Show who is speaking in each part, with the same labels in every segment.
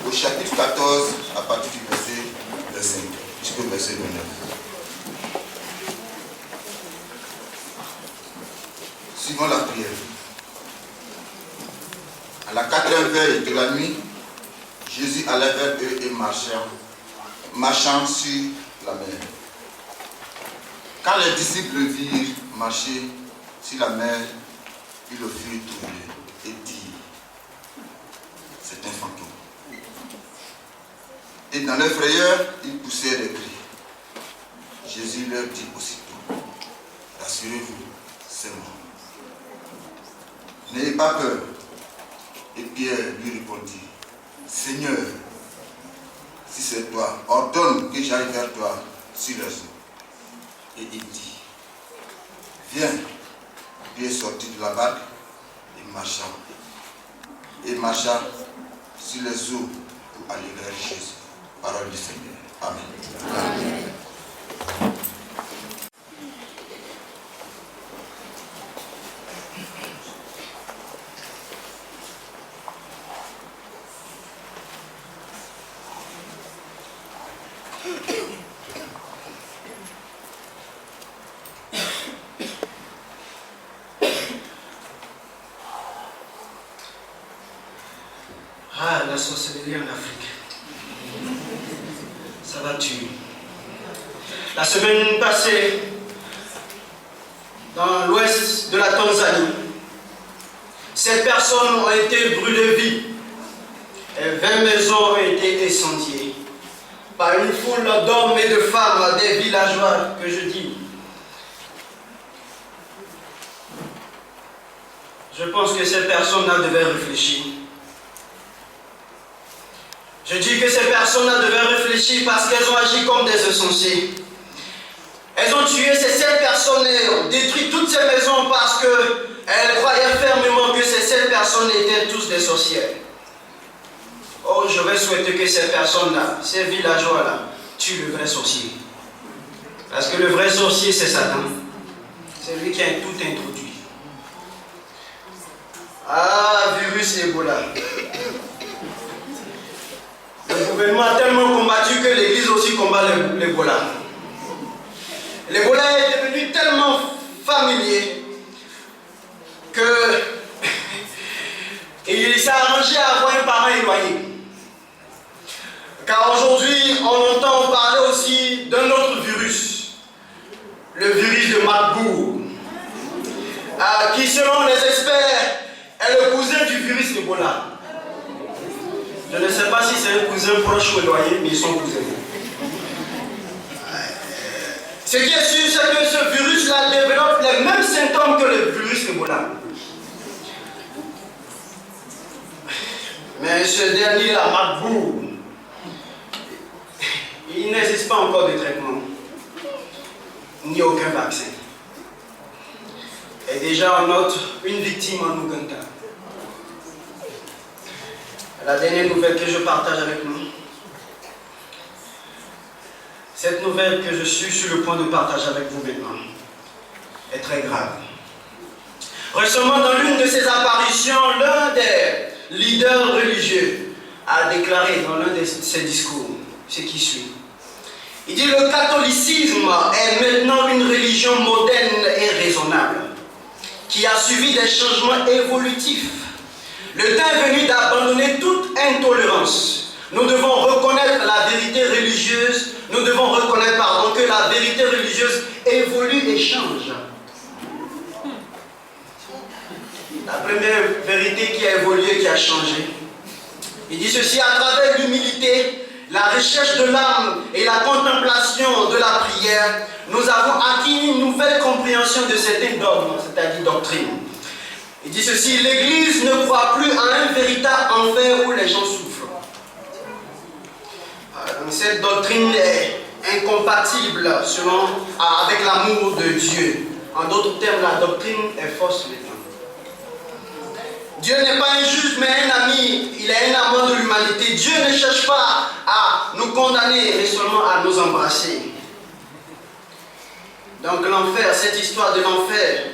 Speaker 1: au chapitre 14, à partir du verset 5 jusqu'au verset 29. Suivons la prière. À la 4e veille de la nuit, Jésus allait vers eux et marchant sur la mer. Quand les disciples le virent marcher sur la mer, ils le furent troublés et dirent: c'est un fantôme. Et dans leur frayeur, ils poussèrent des cris. Jésus leur dit aussitôt: rassurez-vous, c'est moi. N'ayez pas peur. Et Pierre lui répondit: Seigneur, si c'est toi, ordonne que j'aille vers toi sur les eaux. Et il dit: viens. Pierre sortit de la barque et marcha sur les eaux pour aller vers Jésus. Parole du Seigneur. Amen. Amen.
Speaker 2: La sorcellerie en Afrique, ça va tuer. La semaine passée, dans l'ouest de la Tanzanie, 7 personnes ont été brûlées vives et 20 maisons ont été incendiées par une foule d'hommes et de femmes, des villageois que je dis. Je pense que ces personnes-là devaient réfléchir. Je dis que ces personnes-là devaient réfléchir parce qu'elles ont agi comme des insensés. Elles ont tué ces 7 personnes et ont détruit toutes ces maisons parce qu'elles croyaient fermement que ces 7 personnes étaient tous des sorcières. Oh, je vais souhaiter que ces personnes-là, ces villageois-là, tuent le vrai sorcier. Parce que le vrai sorcier, c'est Satan. C'est lui qui a tout introduit. Ah, virus Ebola. Le gouvernement a tellement combattu que l'Église aussi combat l'Ebola. L'Ebola est devenu tellement familier que il s'est arrangé à avoir un parent éloigné. Car aujourd'hui, on entend parler aussi d'un autre virus, le virus de Marburg, qui selon les experts est le cousin du virus Ebola. Je ne sais pas si c'est un cousin proche ou éloigné, mais ils sont cousins. Ce qui est sûr, c'est que ce virus-là développe les mêmes symptômes que le virus Ebola. Mais ce dernier, la Marburg, il n'existe pas encore de traitement, ni aucun vaccin. Et déjà, on note une victime en Ouganda. La dernière nouvelle que je partage avec nous, cette nouvelle que je suis sur le point de partager avec vous maintenant, est très grave. Récemment, dans l'une de ses apparitions, l'un des leaders religieux a déclaré dans l'un de ses discours ce qui suit. Il dit: le catholicisme est maintenant une religion moderne et raisonnable, qui a suivi des changements évolutifs. Le temps est venu d'abandonner toute intolérance. Nous devons reconnaître la vérité religieuse. Nous devons reconnaître, que la vérité religieuse évolue et change. La première vérité qui a évolué, qui a changé. Il dit ceci: à travers l'humilité, la recherche de l'âme et la contemplation de la prière, nous avons acquis une nouvelle compréhension de certains dogmes, c'est-à-dire doctrines. Il dit ceci: l'Église ne croit plus à un véritable enfer où les gens souffrent. Donc cette doctrine est incompatible avec l'amour de Dieu. En d'autres termes, la doctrine est fausse maintenant. Dieu n'est pas injuste, mais un ami. Il est un amant de l'humanité. Dieu ne cherche pas à nous condamner, mais seulement à nous embrasser. Donc l'enfer, cette histoire de l'enfer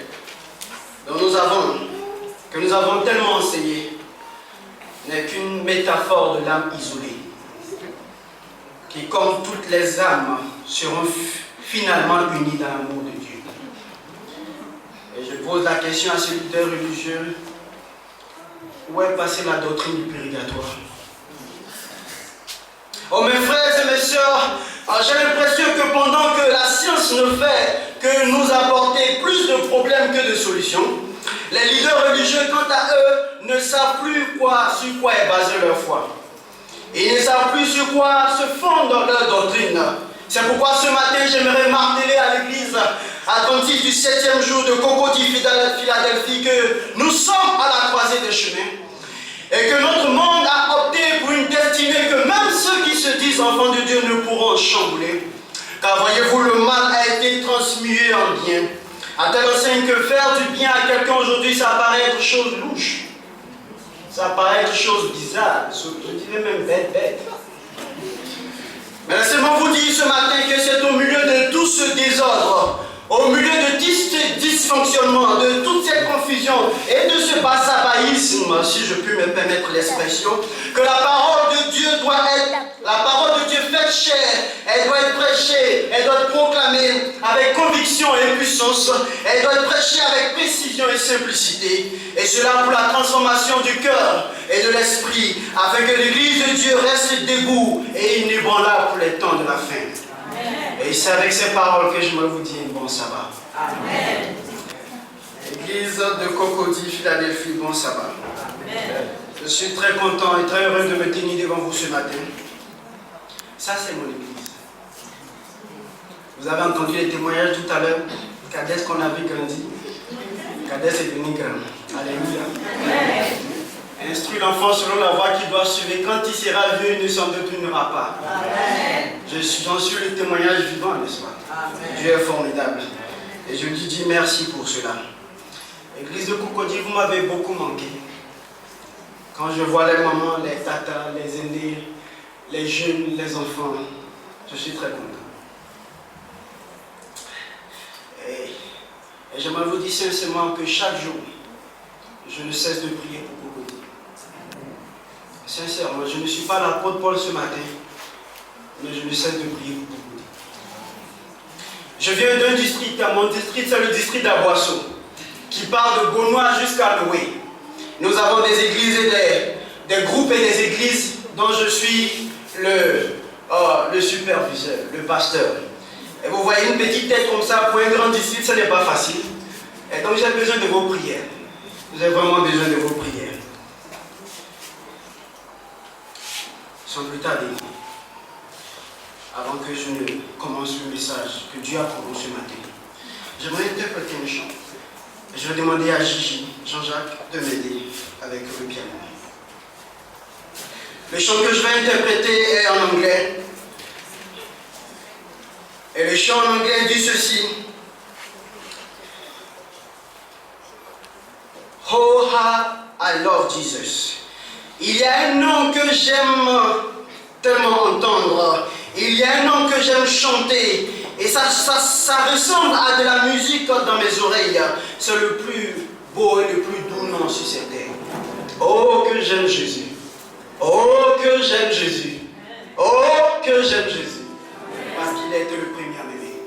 Speaker 2: que nous avons tellement enseigné, n'est qu'une métaphore de l'âme isolée. qui, comme toutes les âmes, seront finalement unies dans l'amour de Dieu. Et je pose la question à ce leader religieux, où est passée la doctrine du purgatoire? Oh mes frères et mes sœurs, j'ai l'impression que pendant que la science ne fait que nous apporter plus de problèmes que de solutions, les leaders religieux, quant à eux, ne savent plus sur quoi est basée leur foi. Ils ne savent plus sur quoi se fonde leur doctrine. C'est pourquoi ce matin, j'aimerais marteler à l'église adventiste du 7e jour de Cocody, Philadelphie, que nous sommes à la croisée des chemins et que notre monde a opté pour une destinée que même ceux qui se disent enfants de Dieu ne pourront chambouler. Car voyez-vous, le mal a été transmué en bien. À tel enseigne que faire du bien à quelqu'un aujourd'hui, ça paraît être chose louche. Ça paraît être chose bizarre. Je dirais même bête. Mais laissez-moi vous dire ce matin que c'est au milieu de tout ce désordre, au milieu de tout ce dysfonctionnement, de toute cette confusion et de ce passabaïsme, si je puis me permettre l'expression, que la parole de Dieu doit être, la parole de Dieu faite chair, elle doit être prêchée, elle doit être proclamée avec conviction et puissance, elle doit être prêchée avec précision et simplicité, et cela pour la transformation du cœur et de l'esprit, afin que l'église de Dieu reste debout et inébranlable pour les temps de la fin. Et c'est avec ces paroles que je me vous dis bon sabbat. Amen. Église de Cocody, Philadelphie, bon sabbat. Amen. Je suis très content et très heureux de me tenir devant vous ce matin. Ça, c'est mon église. Vous avez entendu les témoignages tout à l'heure. Kadès qu'on avait grandi. Kadès est devenu grand. Alléluia. Amen. Instruis l'enfant selon la voie qu'il doit suivre. Quand il sera vieux, il ne s'en détournera pas. Amen. J'en suis le témoignage vivant, n'est-ce pas? Amen. Dieu est formidable. Et je lui dis merci pour cela. Église de Cocody, vous m'avez beaucoup manqué. Quand je vois les mamans, les tatas, les aînés, les jeunes, les enfants, je suis très content. Et j'aimerais vous dire sincèrement que chaque jour, je ne cesse de prier pour Cocody. Sincèrement, je ne suis pas l'apôtre Paul ce matin, mais je ne cesse de prier pour Cocody. Je viens d'un district, mon district c'est le district d'Aboisseau, qui part de Gaunois jusqu'à Loué. Nous avons des églises et des groupes et des églises dont je suis le superviseur, le pasteur. Et vous voyez une petite tête comme ça, pour un grand district, ce n'est pas facile. Et donc j'ai besoin de vos prières. J'ai vraiment besoin de vos prières. Sans plus tarder, avant que je ne commence le message que Dieu a pour nous ce matin, j'aimerais interpréter un chant. Je vais demander à Gigi, Jean-Jacques, de m'aider avec le piano. Le chant que je vais interpréter est en anglais. Et le chant en anglais dit ceci. Oh, how I love Jesus. Il y a un nom que j'aime tellement entendre. Il y a un nom que j'aime chanter. Et ça ressemble à de la musique dans mes oreilles. C'est le plus beau et le plus doux nom sur cette terre. Oh, que j'aime Jésus. Oh, que j'aime Jésus. Oh, que j'aime Jésus. Parce qu'il a été le premier à m'aimer.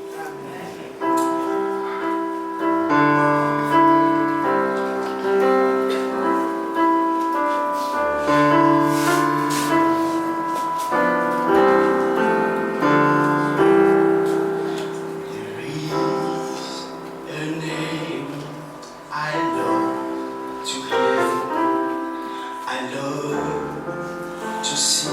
Speaker 3: Jesus.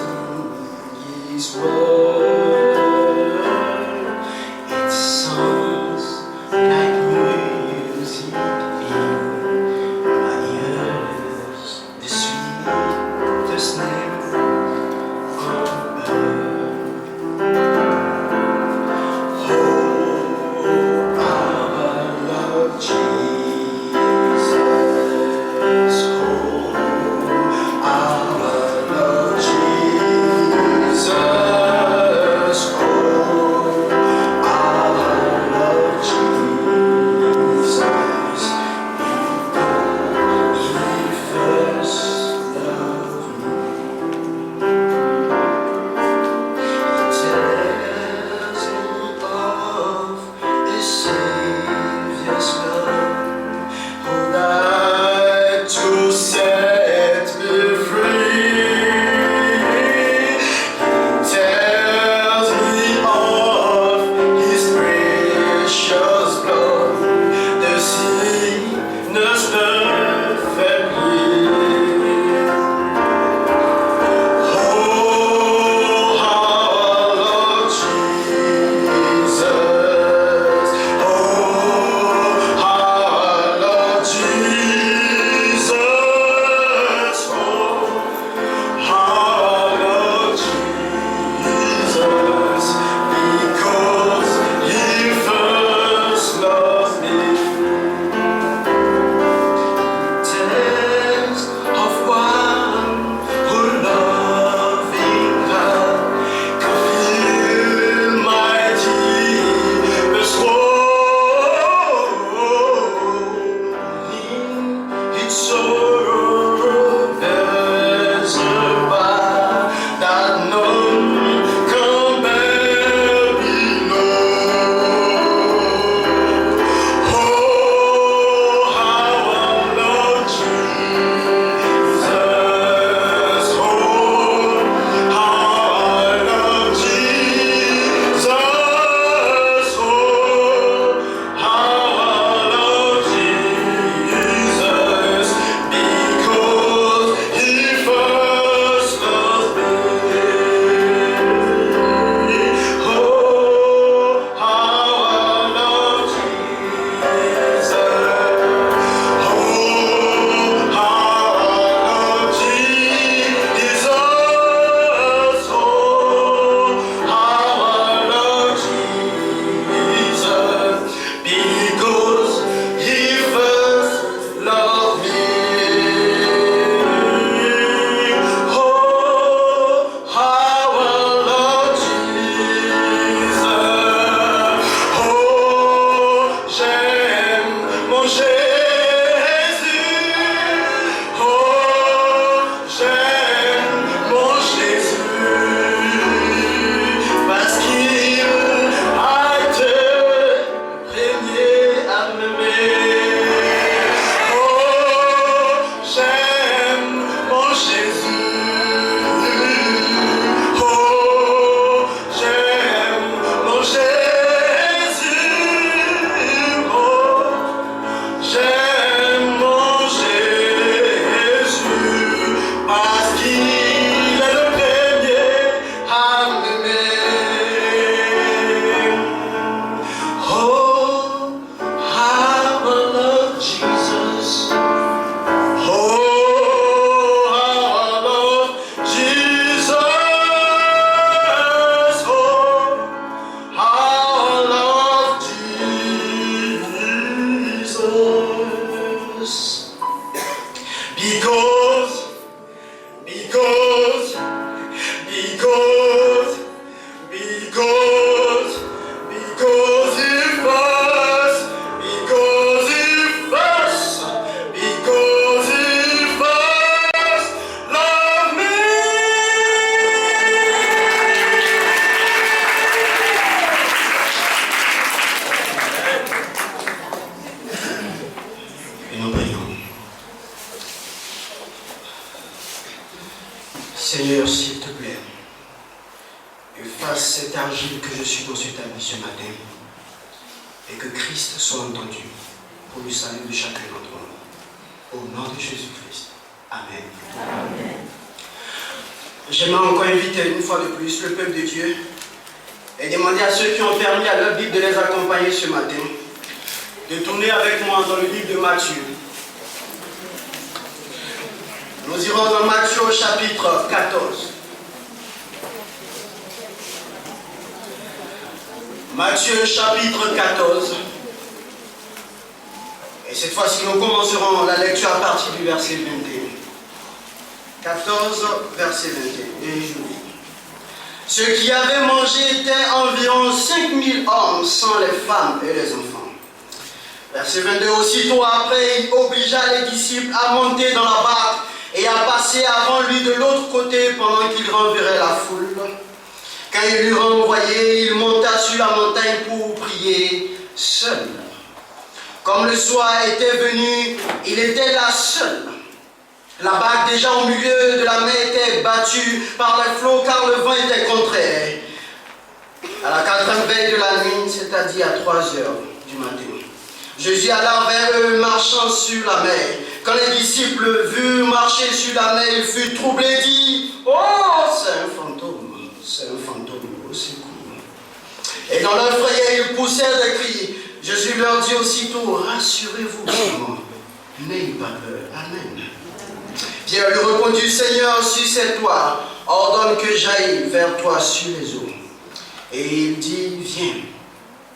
Speaker 2: Because he first loved me. Et nous prions. Seigneur, s'il te plaît, efface cette argile que je suis dans cette habit ce matin et que Christ soit entendu pour le salut de chacun d'entre nous. Au nom de Jésus-Christ. Amen. Amen. J'aimerais encore inviter une fois de plus le peuple de Dieu et demander à ceux qui ont permis à leur Bible de les accompagner ce matin de tourner avec moi dans le livre de Matthieu. Nous irons dans Matthieu au chapitre 14. Matthieu chapitre 14. Et cette fois-ci, nous commencerons la lecture à partir du verset 21. 14, verset 21. Et je lis. Ceux qui avaient mangé étaient environ 5000 hommes, sans les femmes et les enfants. Verset 22. Aussitôt après, il obligea les disciples à monter dans la barque et à passer avant lui de l'autre côté pendant qu'il renverrait la foule. Quand il l'eut renvoyé, il monta sur la montagne pour prier seul. Comme le soir était venu, il était là seul. La barque déjà au milieu de la mer était battue par les flots car le vent était contraire. À la 4e veille de la nuit, c'est-à-dire à 3 heures du matin, Jésus alla vers eux marchant sur la mer. Quand les disciples virent marcher sur la mer, ils furent troublés et dirent « Oh, c'est un fantôme, au secours !» Et dans leur frayeur, ils poussèrent des cris. Jésus leur dit aussitôt « Rassurez-vous, n'ayez pas peur. Amen. » Pierre lui répondit « Seigneur, si c'est toi, ordonne que j'aille vers toi sur les eaux. » Et il dit « Viens. »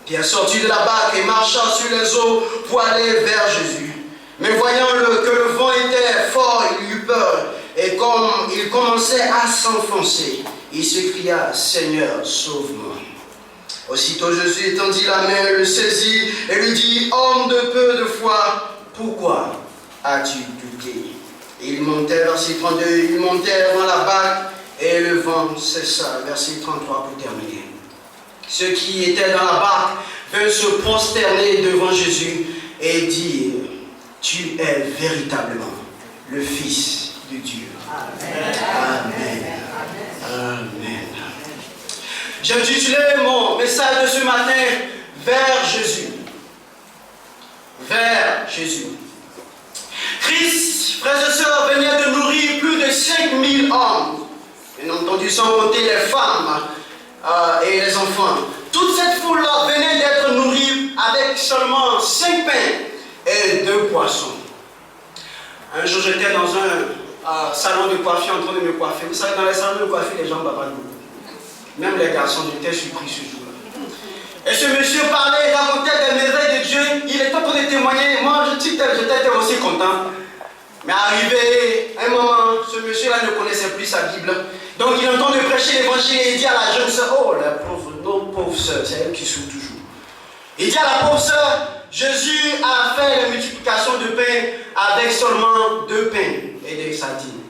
Speaker 2: Pierre sortit de la barque et marcha sur les eaux pour aller vers Jésus. Mais voyant que le vent était fort, il eut peur. Et comme il commençait à s'enfoncer, il s'écria « Seigneur, sauve-moi. » Aussitôt Jésus étendit la main, le saisit et lui dit « Homme de peu de foi, pourquoi as-tu douté ?» Et ils montèrent, verset 32, ils montèrent dans la barque et le vent cessa. Verset 33 pour terminer. Ceux qui étaient dans la barque vinrent se prosterner devant Jésus et dire « Tu es véritablement le Fils de Dieu. » Amen. Amen. Amen. J'ai intitulé mon message de ce matin « Vers Jésus ». Vers Jésus. Christ, frères et sœurs, venait de nourrir plus de 5000 hommes, bien entendu sans compter les femmes et les enfants. Toute cette foule-là venait d'être nourrie avec seulement 5 pains et 2 poissons. Un jour, j'étais dans un salon de coiffure en train de me coiffer. Vous savez, dans les salons de coiffure, les gens baballent beaucoup. Même les garçons, j'étais surpris ce jour-là. Et ce monsieur parlait, il racontait des merveilles de Dieu. Il était en train de témoigner. Moi, j'étais aussi content. Mais arrivé un moment, ce monsieur-là ne connaissait plus sa Bible. Donc il entend de prêcher l'évangile et il dit à la jeune sœur, oh la pauvre, nos pauvres sœurs, c'est elle qui souffre toujours. Il dit à la pauvre sœur, Jésus a fait la multiplication de pain avec seulement 2 pains et des sardines.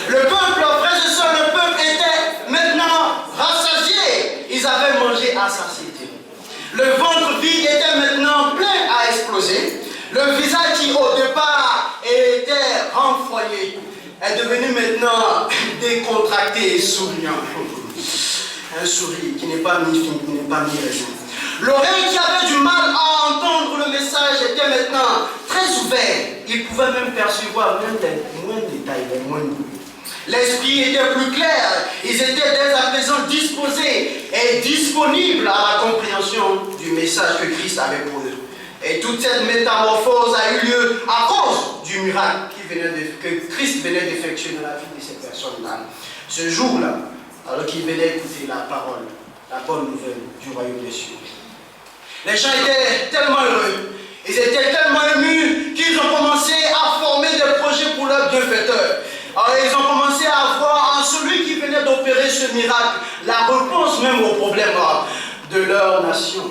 Speaker 2: Le peuple, frères et sœurs, le peuple était maintenant rassasié. Ils avaient mangé à satiété. Le ventre vide était maintenant plein à exploser. Le visage qui au départ était renfroyé est devenu maintenant décontracté et souriant. Un sourire qui n'est pas mi-fin, qui n'est pas mi-raison. L'oreille qui avait du mal à entendre le message était maintenant très ouverte. Il pouvait même percevoir même les moindres détails, les moindres bruits. L'esprit était plus clair. Ils étaient dès à présent disposés et disponibles à la compréhension du message que Christ avait pour eux. Et toute cette métamorphose a eu lieu à cause du miracle que Christ venait d'effectuer dans la vie de ces personnes-là. Ce jour-là, alors qu'ils venaient écouter la parole, la bonne nouvelle du royaume des cieux. Les gens étaient tellement heureux, ils étaient tellement émus qu'ils ont commencé à former de leur nation.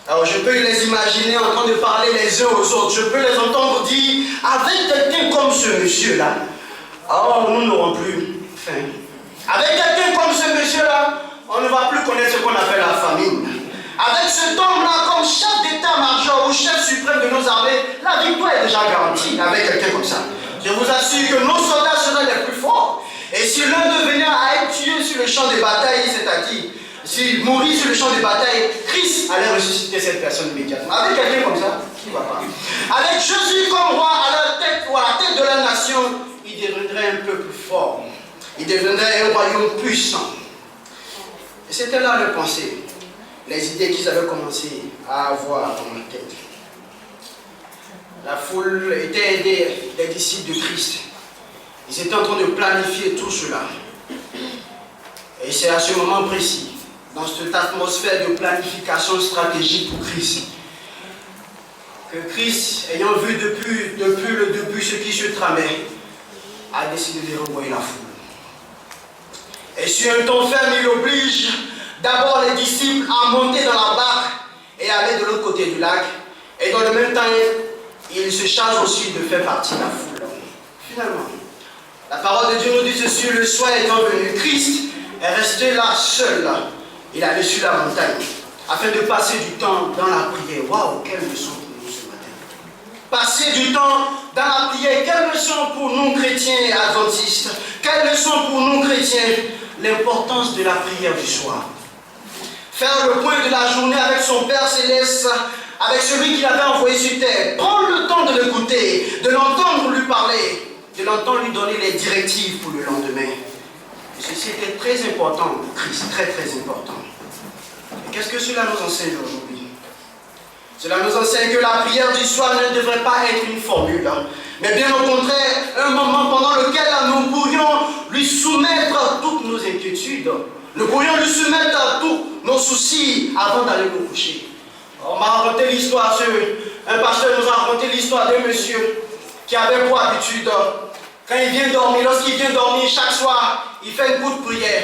Speaker 2: Alors je peux les imaginer en train de parler les uns aux autres. Je peux les entendre dire, avec quelqu'un comme ce monsieur-là, alors nous n'aurons plus faim. Avec quelqu'un comme ce monsieur-là, on ne va plus connaître ce qu'on appelle la famine. Avec cet homme-là, comme chef d'état-major ou chef suprême de nos armées, la victoire est déjà garantie avec quelqu'un comme ça. Je vous assure que nos soldats seraient les plus forts. Et si l'un d'eux venait à être tué sur le champ de bataille, c'est-à-dire s'il mourit sur le champ de bataille, Christ allait ressusciter cette personne immédiatement. Avec quelqu'un comme ça, qui ne va pas. Avec Jésus comme roi à la tête ou à la tête de la nation, il deviendrait un peu plus fort. Il deviendrait un royaume puissant. Et c'était là leur pensée, les idées qu'ils avaient commencé à avoir dans leur tête. La foule était aidée des disciples de Christ. Ils étaient en train de planifier tout cela. Et c'est à ce moment précis, dans cette atmosphère de planification stratégique pour Christ, que Christ, ayant vu depuis le début ce qui se tramait, a décidé de renvoyer la foule. Et sur un ton ferme, il oblige d'abord les disciples à monter dans la barque et aller de l'autre côté du lac. Et dans le même temps, il se charge aussi de faire partie de la foule. Finalement, la parole de Dieu nous dit ceci: le soir étant venu, Christ est resté là seul. Il allait sur la montagne afin de passer du temps dans la prière. Waouh, quelle leçon pour nous ce matin. Passer du temps dans la prière, quelle leçon pour nous chrétiens et adventistes. Quelle leçon pour nous chrétiens. L'importance de la prière du soir. Faire le point de la journée avec son Père Céleste, avec celui qui l'avait envoyé sur terre. Prendre le temps de l'écouter, de l'entendre lui parler, de l'entendre lui donner les directives pour le lendemain. Et ceci était très important pour Christ, très très important. Et qu'est-ce que cela nous enseigne aujourd'hui? Cela nous enseigne que la prière du soir ne devrait pas être une formule, mais bien au contraire, un moment pendant lequel nous pourrions lui soumettre toutes nos inquiétudes. Nous pourrions lui soumettre tous nos soucis avant d'aller nous coucher. On m'a raconté l'histoire, un pasteur nous a raconté l'histoire d'un monsieur qui avait pour habitude, quand il vient dormir, lorsqu'il vient dormir chaque soir, il fait une courte prière.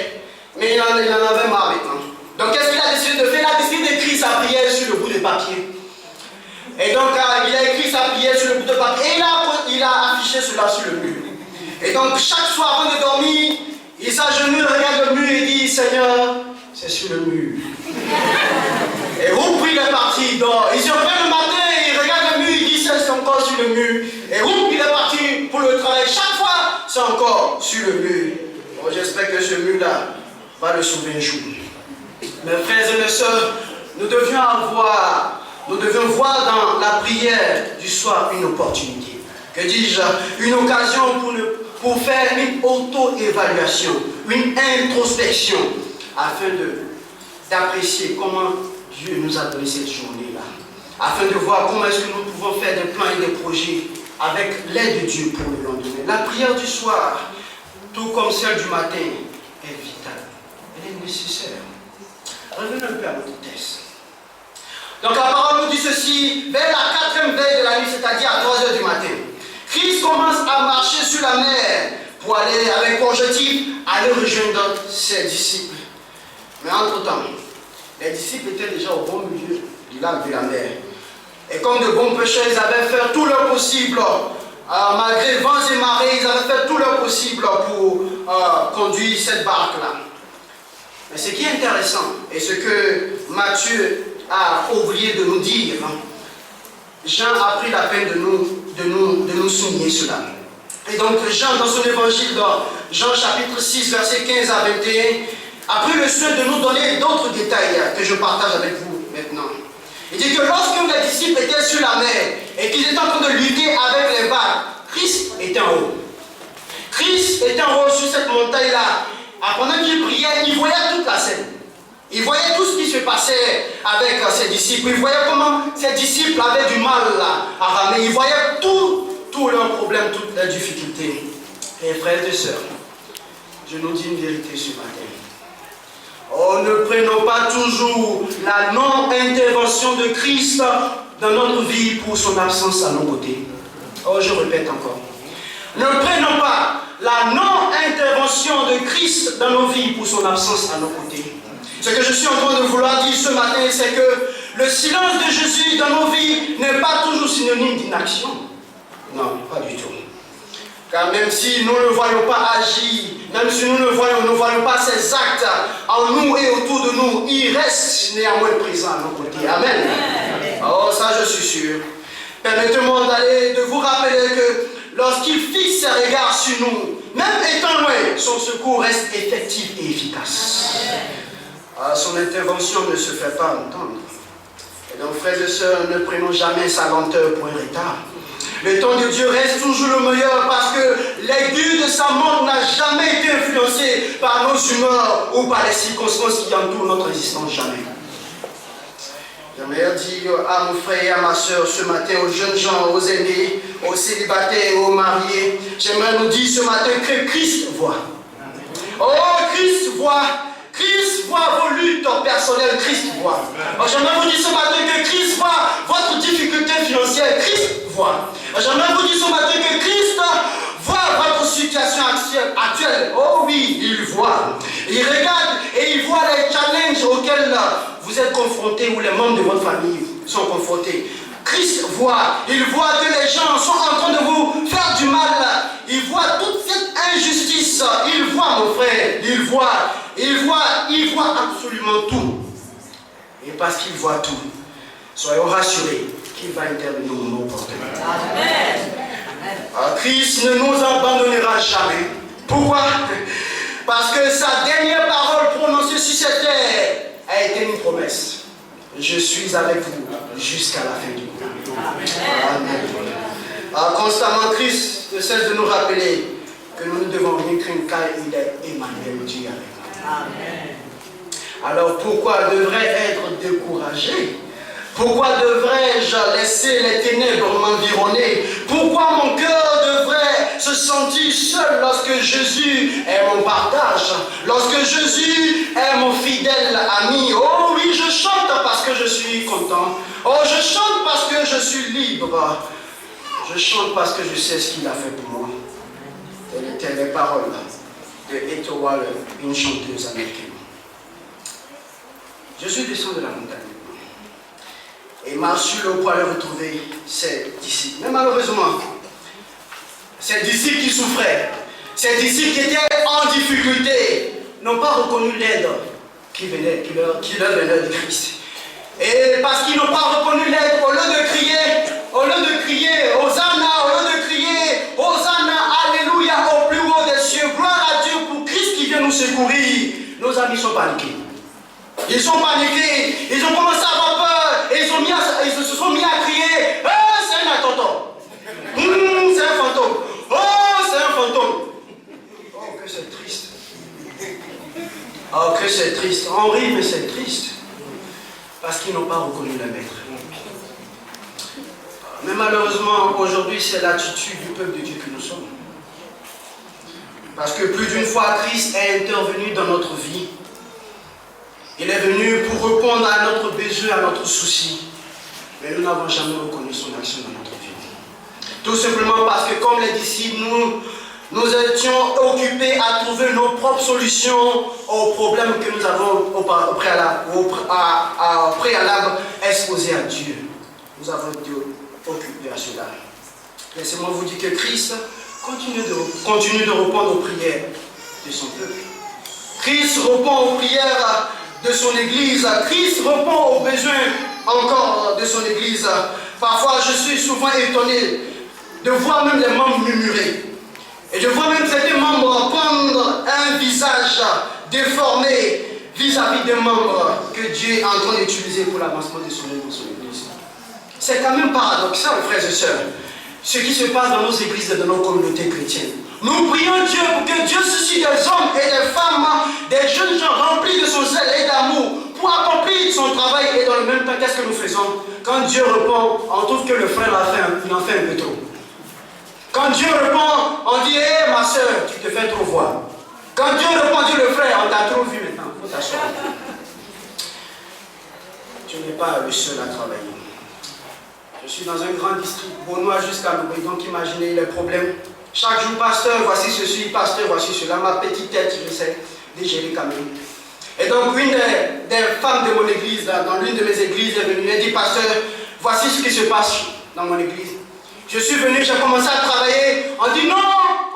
Speaker 2: Mais il en avait marre maintenant. Donc qu'est-ce qu'il a décidé de faire? Il a décidé d'écrire sa prière sur le bout de papier. Et donc il a écrit sa prière sur le bout de papier et il a affiché cela sur le mur. Et donc chaque soir avant de dormir, il s'agenouille, regarde le mur et dit: Seigneur, c'est sur le mur. Et où il est parti, il dort. Il se réveille le matin, il regarde le mur, il dit: c'est encore sur le mur. Et où il est parti pour le travail, chaque fois, c'est encore sur le mur. Bon, j'espère que ce mur-là va le sauver un jour. Mes frères et mes sœurs, nous devions voir dans la prière du soir une opportunité. Que dis-je? Une occasion pour faire une auto-évaluation, une introspection, afin d'apprécier comment Dieu nous a donné cette journée-là. Afin de voir comment est-ce que nous pouvons faire des plans et des projets avec l'aide de Dieu pour le lendemain. La prière du soir, tout comme celle du matin, est vitale. Elle est nécessaire. Revenons un peu à notre texte. Donc la parole nous dit ceci: vers la 4e veille de la nuit, c'est-à-dire à 3 heures du matin, Christ commence à marcher sur la mer pour aller, avec pour objectif, aller rejoindre ses disciples. Mais entre-temps, les disciples étaient déjà au bon milieu du lac de la mer. Et comme de bons pêcheurs, ils avaient fait tout leur possible, malgré vents et marées, ils avaient fait tout leur possible pour conduire cette barque-là. Mais ce qui est intéressant, et ce que Matthieu a oublié de nous dire, Jean a pris la peine de nous souligner cela. Et donc Jean, dans son évangile, dans Jean chapitre 6, verset 15 à 21, a pris le soin de nous donner d'autres détails que je partage avec vous maintenant. Il dit que lorsque les disciples étaient sur la mer et qu'ils étaient en train de lutter avec les vagues, Christ était en haut. Christ était en haut sur cette montagne-là. Pendant qu'il priait, il voyait toute la scène. Il voyait tout ce qui se passait avec ses disciples. Il voyait comment ses disciples avaient du mal à ramer. Il voyait tous leurs problèmes, toutes leurs difficultés. Et frères et sœurs, je nous dis une vérité ce matin. Oh, ne prenons pas toujours la non-intervention de Christ dans notre vie pour son absence à nos côtés. Oh, je répète encore. Ne prenons pas la non-intervention de Christ dans nos vies pour son absence à nos côtés. Ce que je suis en train de vouloir dire ce matin, c'est que le silence de Jésus dans nos vies n'est pas toujours synonyme d'inaction. Non, pas du tout. Car même si nous ne le voyons pas agir, même si nous ne voyons pas ses actes en nous et autour de nous, il reste néanmoins présent à nos côtés. Amen. Oh, ça je suis sûr. Permettez-moi de vous rappeler que lorsqu'il fixe ses regards sur nous, même étant loin, son secours reste effectif et efficace. Son intervention ne se fait pas entendre. Et donc, frères et sœurs, ne prenons jamais sa lenteur pour un retard. Le temps de Dieu reste toujours le meilleur parce que l'aiguille de sa montre n'a jamais été influencée par nos humeurs ou par les circonstances qui entourent notre existence. Jamais. J'aimerais dire à mon frère et à ma soeur ce matin, aux jeunes gens, aux aînés, aux célibataires, aux mariés, j'aimerais nous dire ce matin que Christ voit. Oh, Christ voit. Christ voit vos luttes personnelles, Christ voit. J'aimerais vous dire ce matin que Christ voit votre difficulté financière, Christ voit. J'aimerais vous dire ce matin que Christ voit votre situation actuelle. Oh oui, il voit. Il regarde et il voit les challenges auxquels vous êtes confrontés ou les membres de votre famille sont confrontés. Christ voit. Il voit que les gens sont en train de vous faire du mal. Il voit toute cette injustice. Il voit, mon frère. Il voit absolument tout. Et parce qu'il voit tout, soyons rassurés qu'il va intervenir au moment opportun. Amen. Christ ne nous abandonnera jamais. Pourquoi? Parce que sa dernière parole prononcée sur cette terre a été une promesse. Je suis avec vous jusqu'à la fin du monde. Amen. Constamment, Christ ne cesse de nous rappeler que nous ne devons rien craindre car il est Emmanuel, Dieu avec nous. Amen. Alors pourquoi devrais-je être découragé? Pourquoi devrais-je laisser les ténèbres m'environner? Pourquoi mon cœur devrait se sentir seul lorsque Jésus est mon partage? Lorsque Jésus est mon fidèle ami? Oh oui, je chante parce que je suis content. Oh, je chante parce que je suis libre. Je chante parce que je sais ce qu'il a fait pour moi. Telles étaient les paroles de Etta Waller, une chanteuse américaine. Je suis descendu de la montagne et marche sur le pour aller retrouver ses disciples. Mais malheureusement, ces disciples qui souffraient, ces disciples qui étaient en difficulté, n'ont pas reconnu l'aide qui leur venait de Christ. Et parce qu'ils n'ont pas reconnu l'aide, au lieu de crier, Hosanna, au lieu de crier, Hosanna, Alléluia, au plus haut des cieux, gloire à Dieu pour Christ qui vient nous secourir, nos amis sont paniqués. Ils sont paniqués, ils ont commencé à avoir peur, et ils se sont mis à crier, c'est un attentat. C'est un fantôme. Oh, c'est un fantôme. Oh, que c'est triste. Oh, que c'est triste. On rit, mais c'est triste. Parce qu'ils n'ont pas reconnu le maître. Mais malheureusement, aujourd'hui, c'est l'attitude du peuple de Dieu que nous sommes. Parce que plus d'une fois, Christ est intervenu dans notre vie. Il est venu pour répondre à notre besoin, à notre souci. Mais nous n'avons jamais reconnu son action dans notre vie. Tout simplement parce que comme les disciples, nous étions occupés à trouver nos propres solutions aux problèmes que nous avons au préalable exposés à Dieu. Nous avons été occupés à cela. Laissez-moi vous dire que Christ continue de répondre aux prières de son peuple. Christ répond aux prières de son Église. Christ répond aux besoins encore de son Église. Parfois, je suis souvent étonné de voir même les membres murmurer. Et je vois même certains membres prendre un visage déformé vis-à-vis des membres que Dieu est en train d'utiliser pour l'avancement de son œuvre dans son Église. C'est quand même paradoxal, frères et sœurs, ce qui se passe dans nos églises et dans nos communautés chrétiennes. Nous prions Dieu pour que Dieu suscite des hommes et des femmes, des jeunes gens remplis de son zèle et d'amour pour accomplir son travail. Et dans le même temps, qu'est-ce que nous faisons? Quand Dieu répond, on trouve que le frère il en fait un peu trop. Quand Dieu répond, on dit, hé ma soeur, tu te fais trop voir. Quand Dieu répond, Dieu le frère, on t'a trop vu maintenant, il faut t'asseoir. Tu n'es pas le seul à travailler. Je suis dans un grand district, Beaunois jusqu'à Louis, donc imaginez les problèmes. Chaque jour, pasteur, voici ceci, pasteur, voici cela. Ma petite tête, je sais, de gérer quand même. Et donc une des femmes de mon église, dans l'une de mes églises, est venue et dit, pasteur, voici ce qui se passe dans mon église. Je suis venu, j'ai commencé à travailler. On dit non,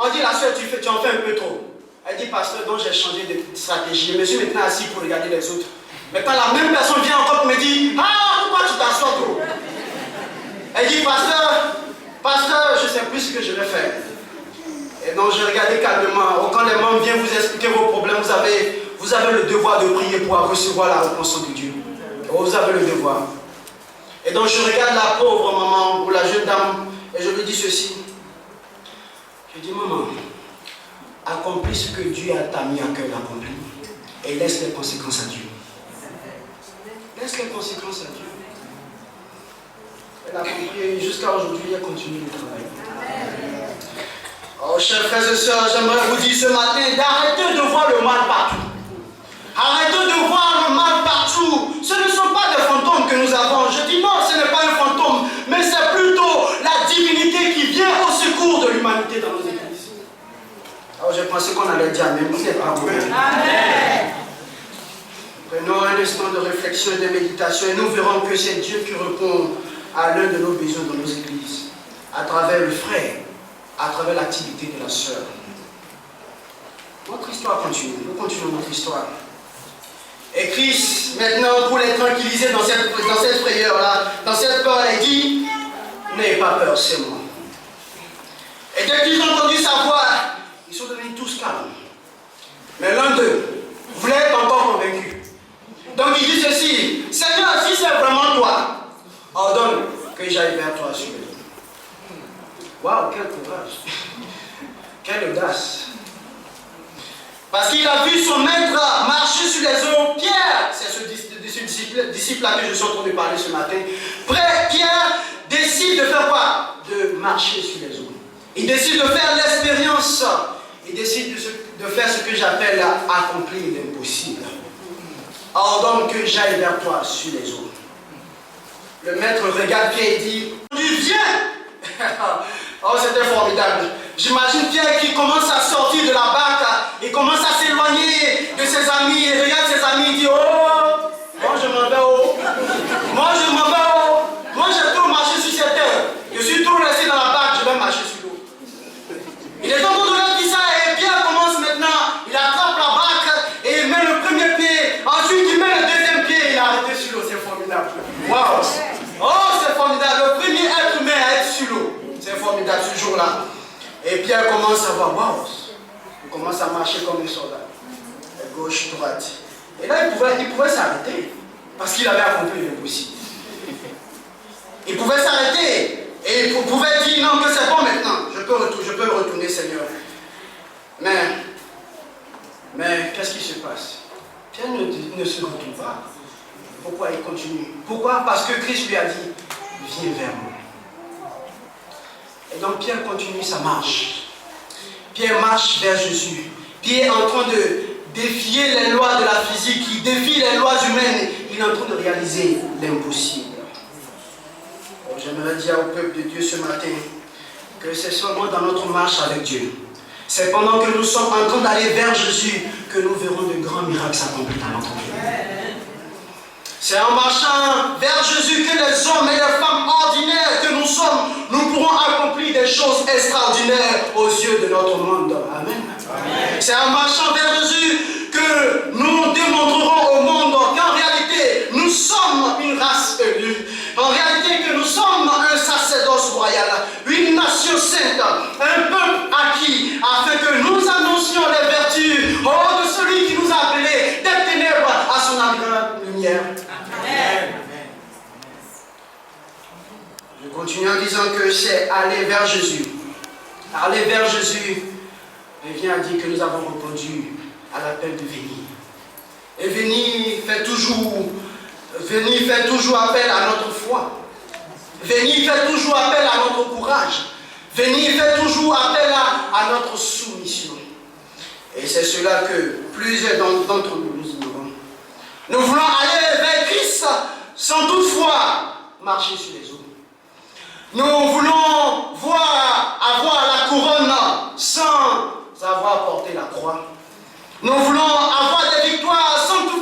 Speaker 2: on dit la soeur, tu en fais un peu trop. Elle dit, pasteur, donc j'ai changé de stratégie. Je me suis maintenant assis pour regarder les autres. Mais quand la même personne vient encore et me dit, ah, pourquoi tu t'assois trop? Elle dit, pasteur, je ne sais plus ce que je vais faire. Et donc je regardais calmement. Quand les membres viennent vous expliquer vos problèmes, vous avez le devoir de prier pour recevoir la réponse de Dieu. Vous avez le devoir. Et donc je regarde la pauvre maman ou la jeune dame et je lui dis ceci. Je dis, maman, accomplis ce que Dieu t'a mis à cœur d'accomplir et laisse les conséquences à Dieu. Laisse les conséquences à Dieu. Elle a compris et jusqu'à aujourd'hui, elle continue de travailler. Oh, chers frères et sœurs, j'aimerais vous dire ce matin d'arrêter de voir le mal partout. Arrêtez de voir le mal partout. Ce ne sont pas des fantômes que nous avons. Je dis non, ce n'est pas un fantôme, mais c'est plutôt la divinité qui vient au secours de l'humanité dans nos églises. Alors je pensais qu'on allait dire amen, mais ce n'est pas vrai. Amen. Prenons un instant de réflexion et de méditation et nous verrons que c'est Dieu qui répond à l'un de nos besoins dans nos églises, à travers le frère, à travers l'activité de la sœur. Notre histoire continue, nous continuons notre histoire. Et Christ, maintenant, pour les tranquilliser dans cette frayeur-là, dans cette peur, il dit, n'ayez pas peur, c'est moi. Et dès qu'ils ont entendu sa voix, ils sont devenus tous calmes. Mais l'un d'eux voulait être encore convaincu. Donc il dit ceci, Seigneur, si c'est vraiment toi, ordonne que j'aille vers toi sur le dos. Waouh, quel courage. Quelle audace. Parce qu'il a vu son maître marcher sur les eaux. Pierre, c'est ce disciple-là que je suis en train de parler ce matin. Pierre décide de faire quoi? De marcher sur les eaux. Il décide de faire l'expérience. Il décide de faire ce que j'appelle accomplir l'impossible. Ordonne que j'aille vers toi sur les eaux. Le maître regarde Pierre et dit, viens. Oh, c'était formidable. J'imagine Pierre qui commence à sortir de la barque, il commence à s'éloigner de ses amis, et regarde ses amis, il dit, oh, moi je m'en vais haut, moi je m'en vais haut, moi j'ai trop marché sur cette terre, je suis trop resté dans la barque, je vais marcher sur l'eau. Il est en train de leur dire ça, et Pierre commence maintenant, il attrape la barque, et il met le premier pied, ensuite il met le deuxième pied, et il a arrêté sur l'eau, c'est formidable. Waouh! Oh, c'est formidable, le premier être humain à être sur l'eau. C'est formidable ce jour-là. Et Pierre commence à voir, waouh, il commence à marcher comme un soldat. À gauche, droite. Et là, il pouvait s'arrêter. Parce qu'il avait accompli l'impossible. Il pouvait s'arrêter. Et il pouvait dire, non, que c'est bon maintenant. Je peux retourner, Seigneur. Mais qu'est-ce qui se passe? Pierre ne se retourne pas. Pourquoi il continue? Pourquoi? Parce que Christ lui a dit, viens vers moi. Et donc Pierre continue sa marche. Pierre marche vers Jésus. Pierre est en train de défier les lois de la physique, il défie les lois humaines. Il est en train de réaliser l'impossible. J'aimerais dire au peuple de Dieu ce matin que c'est seulement dans notre marche avec Dieu, c'est pendant que nous sommes en train d'aller vers Jésus que nous verrons de grands miracles s'accomplir dans notre vie. C'est en marchant vers Jésus que les hommes et les femmes ordinaires que nous sommes, nous pourrons accomplir des choses extraordinaires aux yeux de notre monde. Amen. Amen. C'est en marchant vers Jésus que nous démontrerons au monde qu'en réalité, nous sommes une race élue. En réalité, que nous sommes un sacerdoce royal, une nation sainte, un peuple acquis, afin que nous annoncions les vertus de celui qui nous a appelés des ténèbres à son grande lumière. Amen. Je continue en disant que c'est aller vers Jésus. Aller vers Jésus vient à dire que nous avons répondu à l'appel de venir. Et venir fait toujours appel à notre foi. Venir fait toujours appel à notre courage. Venir fait toujours appel à notre soumission. Et c'est cela que plusieurs d'entre nous ignorons. Nous voulons aller vers Christ sans toutefois marcher sur les eaux. Nous voulons avoir la couronne sans avoir porté la croix. Nous voulons avoir des victoires sans toutefois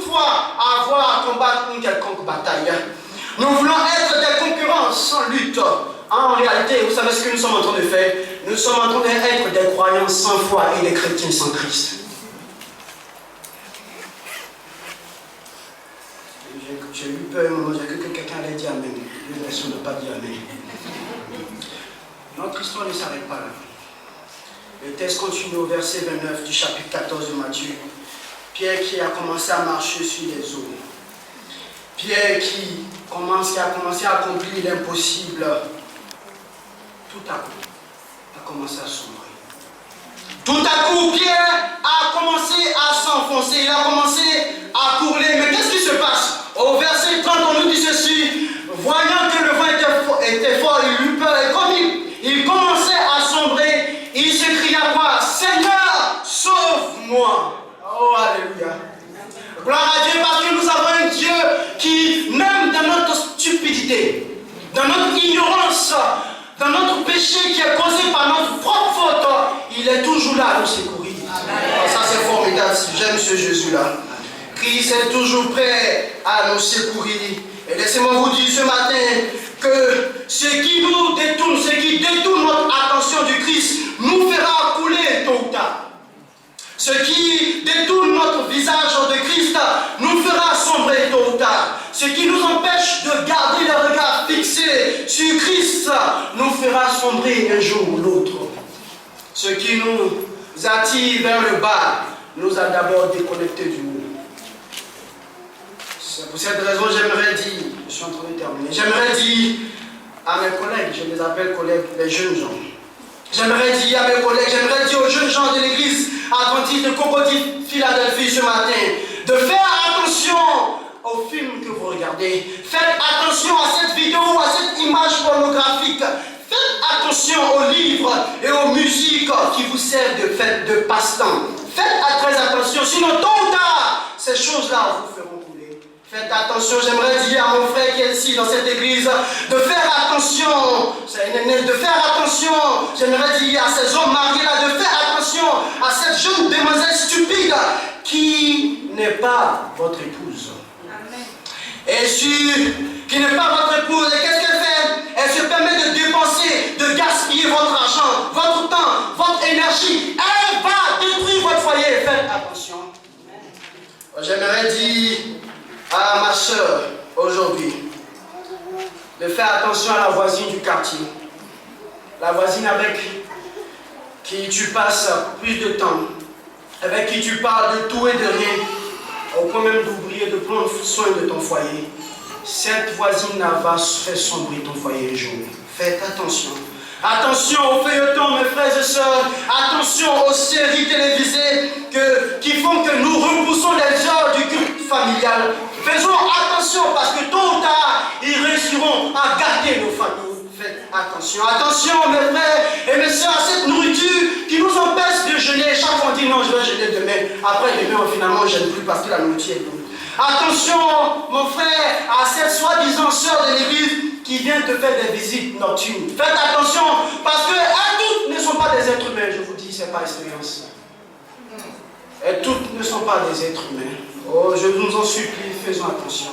Speaker 2: En réalité, vous savez ce que nous sommes en train de faire? Nous sommes en train d'être des croyants sans foi et des chrétiens sans Christ. J'ai eu peur, j'ai cru que quelqu'un allait dire Amen. J'ai l'impression de ne pas dire Amen. Notre histoire ne s'arrête pas là. Le texte continue au verset 29 du chapitre 14 de Matthieu. Pierre qui a commencé à marcher sur les eaux. Pierre qui a commencé à accomplir l'impossible. Tout à coup, a commencé à sombrer. Tout à coup, Pierre a commencé à s'enfoncer. Il a commencé à couler. Mais qu'est-ce qui se passe? Au verset 30, on nous dit ceci. Voyant que le vent était fort, il eut peur. Et comme il commençait à sombrer, il s'écria quoi? Seigneur, sauve-moi. Oh, alléluia. Gloire à Dieu, parce que nous avons un Dieu qui, même dans notre stupidité, dans notre ignorance, dans notre péché qui est causé par notre propre faute, il est toujours là à nous secourir. Oh, ça c'est formidable, j'aime ce Jésus-là. Christ est toujours prêt à nous secourir. Et laissez-moi vous dire ce matin que ce qui nous détourne, ce qui détourne notre attention du Christ, nous fera couler tôt ou tard. Ce qui détourne notre visage de Christ nous fera sombrer tôt ou tard. Ce qui nous empêche de garder le regard fixé sur Christ nous fera sombrer un jour ou l'autre. Ce qui nous attire vers le bas nous a d'abord déconnectés du haut. C'est pour cette raison j'aimerais dire, je suis en train de terminer, j'aimerais dire à mes collègues, je les appelle collègues, les jeunes gens. J'aimerais dire à mes collègues, j'aimerais dire aux jeunes gens de l'église adventiste de Cocody, Philadelphie ce matin, de faire attention aux films que vous regardez. Faites attention à cette vidéo, à cette image pornographique. Faites attention aux livres et aux musiques qui vous servent de passe-temps. Faites très attention, sinon tôt ou tard, ces choses-là vous feront couler. Faites attention, j'aimerais dire à mon frère qui est ici dans cette église de faire attention, j'aimerais dire à ces hommes mariés là de faire attention à cette jeune demoiselle stupide qui n'est pas votre épouse. Amen. Et qui n'est pas votre épouse, et qu'est-ce qu'elle fait? Elle se permet de dépenser, de gaspiller votre argent, votre temps, votre énergie. Elle va détruire votre foyer. Faites attention. J'aimerais dire à ma soeur aujourd'hui de faire attention à la voisine du quartier. La voisine avec qui tu passes plus de temps, avec qui tu parles de tout et de rien, au point même d'oublier de prendre soin de ton foyer. Cette voisine va faire sombrer ton foyer un jour. Faites attention. Attention aux feuilletons, mes frères et sœurs. Attention aux séries télévisées qui font que nous repoussons les heures du culte familial. Faisons attention parce que tôt ou tard, ils réussiront à garder nos familles. Faites attention. Attention, mes frères et mes sœurs, à cette nourriture qui nous empêche de jeûner. Chaque fois on dit non, je vais jeûner demain. Après demain, finalement, on ne jeûne plus parce que la nourriture est bonne. Attention, mon frère, à cette soi-disant sœur de l'église qui vient te faire des visites nocturnes. Faites attention, parce que toutes ne sont pas des êtres humains, je vous dis, c'est pas expérience. Et toutes ne sont pas des êtres humains. Oh, je vous en supplie, faisons attention.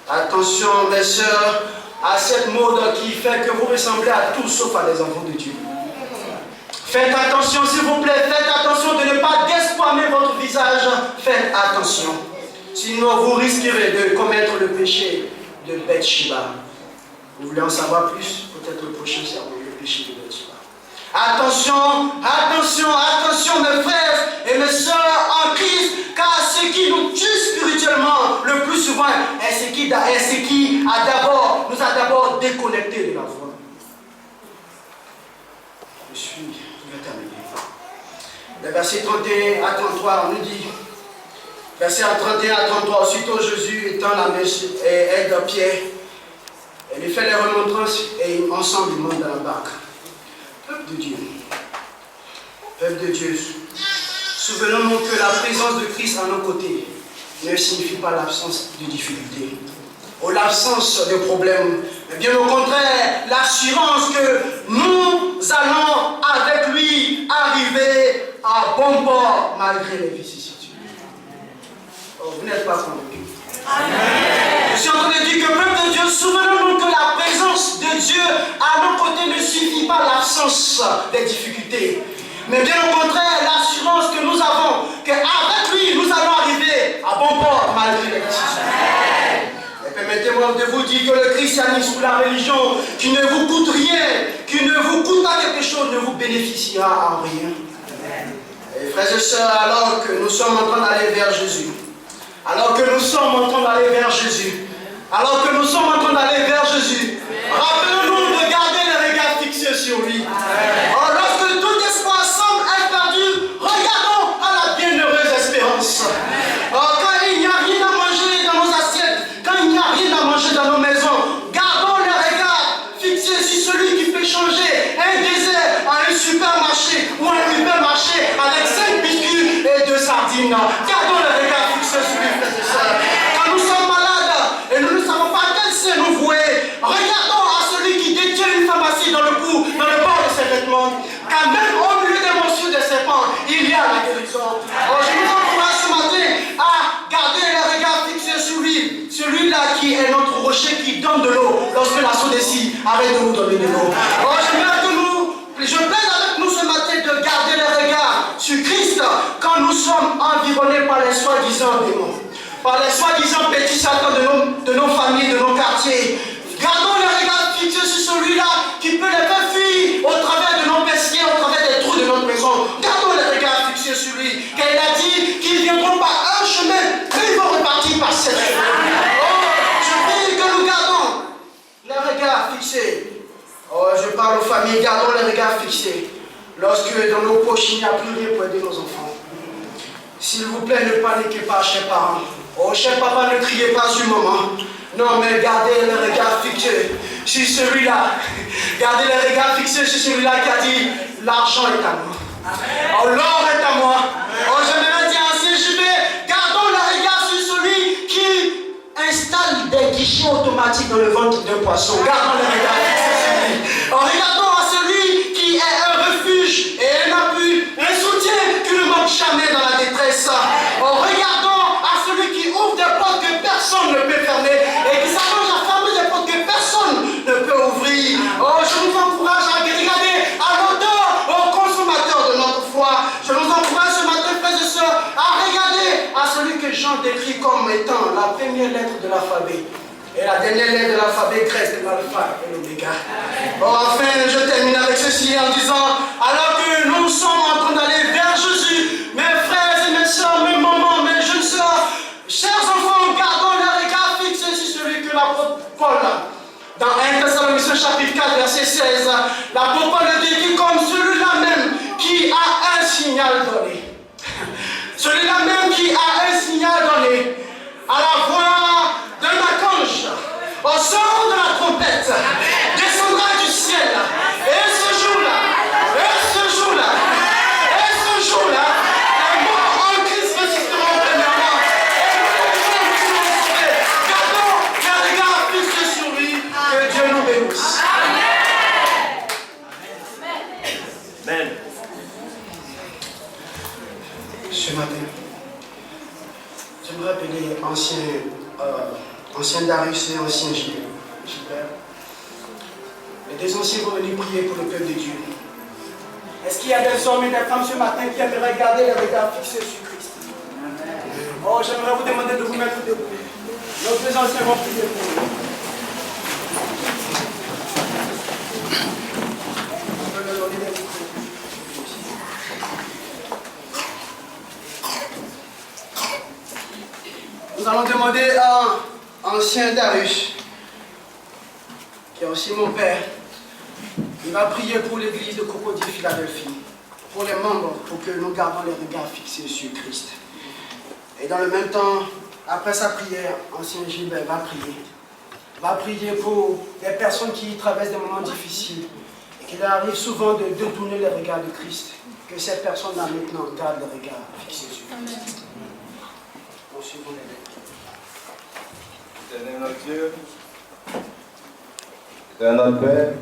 Speaker 2: Attention, mes sœurs, à cette mode qui fait que vous ressemblez à tous sauf à des enfants de Dieu. Faites attention, s'il vous plaît, faites attention de ne pas desployer votre visage. Faites attention. Sinon, vous risquerez de commettre le péché de Bathsheba. Vous voulez en savoir plus? Peut-être le prochain sermon, le péché de Bathsheba. Attention, attention, attention, mes frères et mes sœurs en Christ, car ce qui nous tue spirituellement le plus souvent est ce qui nous a d'abord déconnectés de la foi. Je vais terminer. Le verset 31 à 33, on nous dit, verset 31 à 33, aussitôt Jésus étend la main et aide Pierre. Elle lui fait les remontrances et ensemble ils montent dans la barque. Peuple de Dieu, souvenons-nous que la présence de Christ à nos côtés ne signifie pas l'absence de difficultés ou l'absence de problèmes, mais bien au contraire, l'assurance que nous allons avec lui arriver à bon port malgré les vicissitudes. Oh, vous n'êtes pas convaincus. Amen. Je suis en train de dire que peuple de Dieu, souvenons-nous que la présence de Dieu à nos côtés ne suffit pas l'absence des difficultés, mais bien au contraire, l'assurance que nous avons qu'avec lui, nous allons arriver à bon port malgré les difficultés. Et permettez-moi de vous dire que le christianisme ou la religion qui ne vous coûte rien, qui ne vous coûte pas quelque chose, ne vous bénéficiera en rien. Et frères et sœurs, alors que nous sommes en train d'aller vers Jésus, alors que nous sommes en train d'aller vers Jésus, alors que nous sommes en train d'aller vers Jésus, rappelons-nous de garder le regard fixé sur lui. Alors, lorsque tout espoir semble être perdu, regardons à la bienheureuse espérance. Alors, quand il n'y a rien à manger dans nos assiettes, quand il n'y a rien à manger dans nos maisons, gardons le regard fixé sur celui qui fait changer un désert en un supermarché ou un hypermarché avec 5 biscuits et 2 sardines. Gardons le regard fixé sur lui, frères et sœurs. Quand nous sommes malades et nous ne savons pas quel c'est nous vouer, regardons à celui qui détient une pharmacie dans le cou, dans le bord de ses vêtements. Car même au milieu des morsures des serpents, il y a la guérison. Alors, je vous encourage ce matin à garder le regard fixé sur lui, celui-là qui est notre rocher qui donne de l'eau lorsque la Sodécie arrête de nous donner de l'eau. Alors, je plaide avec nous ce matin de garder le regard sur Christ quand nous sommes environnés par les soi-disant démons, par les soi-disant petits satans de nos familles, de nos quartiers. Gardons le regard fixé sur celui-là qui peut les faire fuir au travers de nos pesquiers, au travers des trous de notre maison. Gardons le regard fixé sur lui, car il a dit qu'ils ne viendront pas un chemin, mais ils vont repartir par 7 chemins. Oh, je prie que nous gardons le regard fixé. Oh, je parle aux familles, gardons le regard fixé. Lorsque dans nos poches il n'y a plus rien pour aider nos enfants. S'il vous plaît, ne paniquez pas, chers parents. Oh, cher papa, ne criez pas sur maman. Non, mais gardez le regard fixé sur celui-là. Gardez le regard fixé sur celui-là qui a dit l'argent est à moi. Oh, l'or est à moi. Oh, je me dire en CJB, gardons le regard sur celui qui installe des guichets automatiques dans le ventre d'un poisson. Gardons le regard fixé sur lui. Oh, regardons à celui qui est un refuge et un appui, un soutien qui ne manque jamais dans la détresse. Oh, regardons à celui qui ouvre des portes que personne ne peut fermer et qui s'arrange à fermer des portes que personne ne peut ouvrir. Oh, je vous encourage à regarder à l'auteur, au consommateur de notre foi. Je vous encourage ce matin, frères et sœurs, à regarder à celui que Jean décrit comme étant la première lettre de l'alphabet et la dernière lettre de l'alphabet grec, l'alpha et l'oméga. Bon, enfin, je termine avec ceci en disant, alors que nous sommes en train d'aller vers Jésus, mes frères et mes soeurs, mes mamans, mes jeunes soeurs, chers enfants, gardons le regard fixé sur celui que l'apôtre Paul, dans 1 Thessaloniciens chapitre 4, verset 16, l'apôtre Paul le décrit comme celui-là même qui a un signal donné. Celui-là même qui a un signal donné à la voix d'un archange, au son de la trompette, descendra du ciel. Et ce jour-là, les morts en Christ résisteront premièrement. Et nous gardons le regard fixé sur lui. Que Dieu nous bénisse. Amen. Ce matin, j'aimerais appeler ancien Darius et ancien Gilbert. Les deux anciens vont venir prier pour le peuple de Dieu. Est-ce qu'il y a des hommes et des femmes ce matin qui aimeraient garder le regard fixé sur Christ? Oh, j'aimerais vous demander de vous mettre debout. Nos deux anciens vont prier pour vous. Nous allons demander à ancien Darius, qui est aussi mon père, il va prier pour l'église de Cocody Philadelphie, pour les membres, pour que nous gardons les regards fixés sur Christ. Et dans le même temps, après sa prière, ancien Gilbert va prier pour les personnes qui traversent des moments difficiles et qu'il arrive souvent de détourner les regards de Christ. Que ces personnes-là maintenant gardent le regard fixé sur Christ. Suivons les lettres.
Speaker 3: Éternel notre Dieu, éternel notre Père,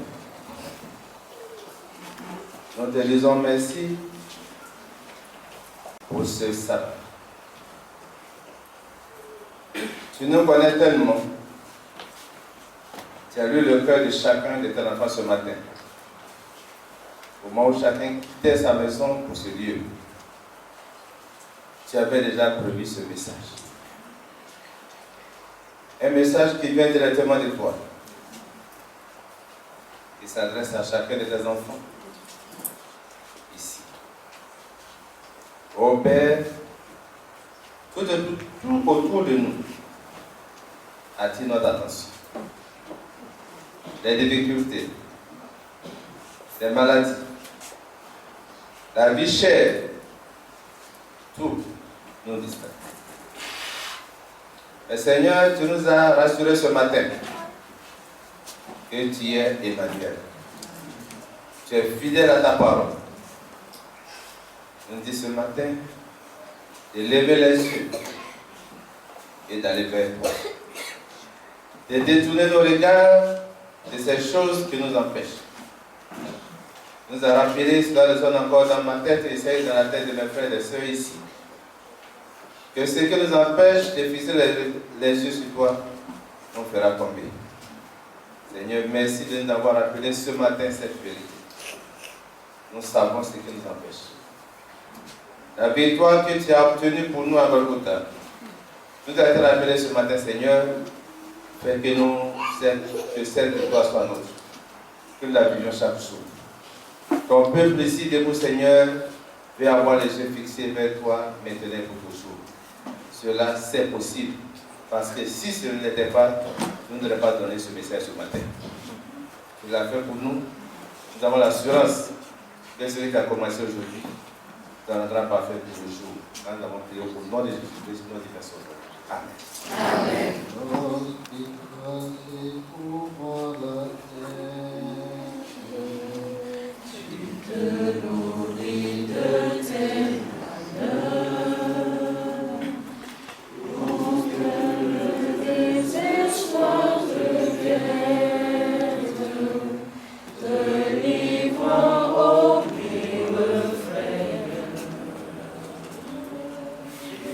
Speaker 3: nous te disons merci pour ce sabbat. Tu nous connais tellement Tu as lu le cœur de chacun de tes enfants ce matin. Au moment où chacun quittait sa maison pour ce lieu, tu avais déjà prévu ce message. Un message qui vient directement de toi. Il s'adresse à chacun de tes enfants. Ici. Ô Père, tout autour de nous attire notre attention. Les difficultés, les maladies, la vie chère, tout nous distrait. Mais Seigneur, tu nous as rassurés ce matin que tu es Emmanuel. Tu es fidèle à ta parole. Tu nous dis ce matin de lever les yeux et d'aller vers toi. De détourner nos regards de ces choses qui nous empêchent. Nous a rappelé, cela résonne encore dans ma tête et c'est dans la tête de mes frères et de sœurs ici, que ce qui nous empêche de fixer les yeux sur toi, on fera tomber. Seigneur, merci de nous avoir rappelé ce matin cette vérité. Nous savons ce qui nous empêche. La victoire que tu as obtenue pour nous à Golgotha nous a été rappelée ce matin, Seigneur, fait que celle de toi soit nôtre, que nous la vivions chaque jour. Ton peuple ici, debout, Seigneur, veut avoir les yeux fixés vers toi maintenant et pour toujours. Cela, c'est possible, parce que si ce n'était pas, nous n'aurions pas donné ce message ce matin. Tu l'as fait pour nous. Nous avons l'assurance que celui qui a commencé aujourd'hui nous rendra parfait pour le jour. Nous avons prié au nom de Jésus-Christ, nous disons Amen.
Speaker 4: Amen. Tu te nourris de tes malheurs, pour que le désespoir te guette, te livrant au pire frère.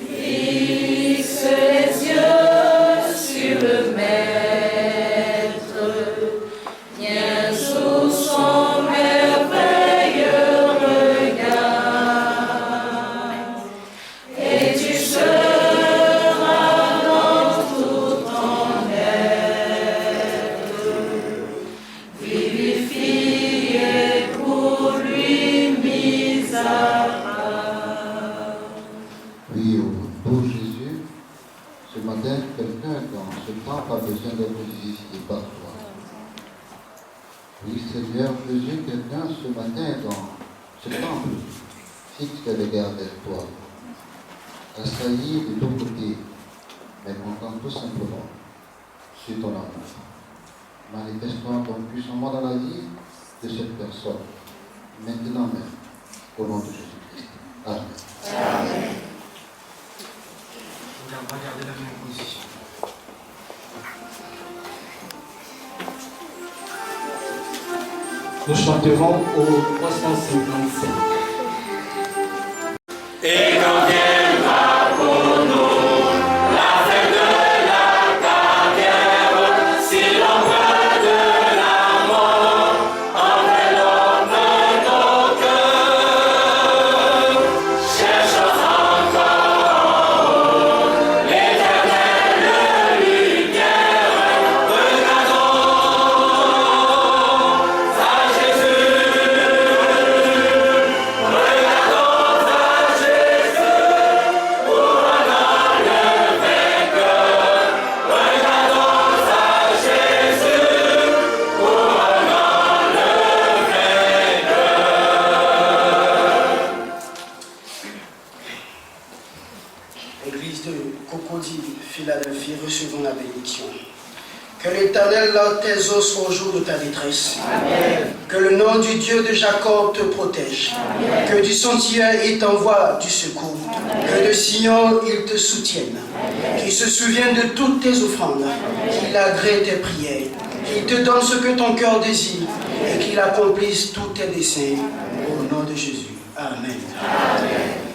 Speaker 4: Fixe les yeux sur le Maître, tiens sous son merveilleux regard, et tu seras dans tout ton être, vivifié pour lui mis à part.
Speaker 5: Oui, pour Jésus, ce matin, quelqu'un dans ce temple a besoin d'être visité par toi. Oui, Seigneur Jésus, quelqu'un ce matin dans ce temple fixe les regards vers toi, assailli de ton côté, mais content tout simplement sur ton amour. Manifeste-toi donc puissamment dans la vie de cette personne, maintenant même, au nom de Jésus-Christ. Amen.
Speaker 4: Amen.
Speaker 2: Regardez la même position.
Speaker 6: Nous chanterons au 355.
Speaker 4: Et quand viendra pour nous la fin de la carrière, si l'ombre de la mort enveloppe nos cœurs, cherchons encore en haut l'éternelle lumière, regardons à Jésus.
Speaker 2: Église de Cocody, Philadelphie, recevons la bénédiction. Que l'Éternel tes eaux soit au jour de ta détresse.
Speaker 4: Amen.
Speaker 2: Que le nom du Dieu de Jacob te protège.
Speaker 4: Amen.
Speaker 2: Que du sentier il t'envoie du secours.
Speaker 4: Amen.
Speaker 2: Que de Sion il te soutienne.
Speaker 4: Amen.
Speaker 2: Qu'il se souvienne de toutes tes offrandes. Qu'il agrée tes prières. Qu'il te donne ce que ton cœur désire. Et qu'il accomplisse tous tes desseins. Au nom de Jésus. Amen.
Speaker 4: Amen.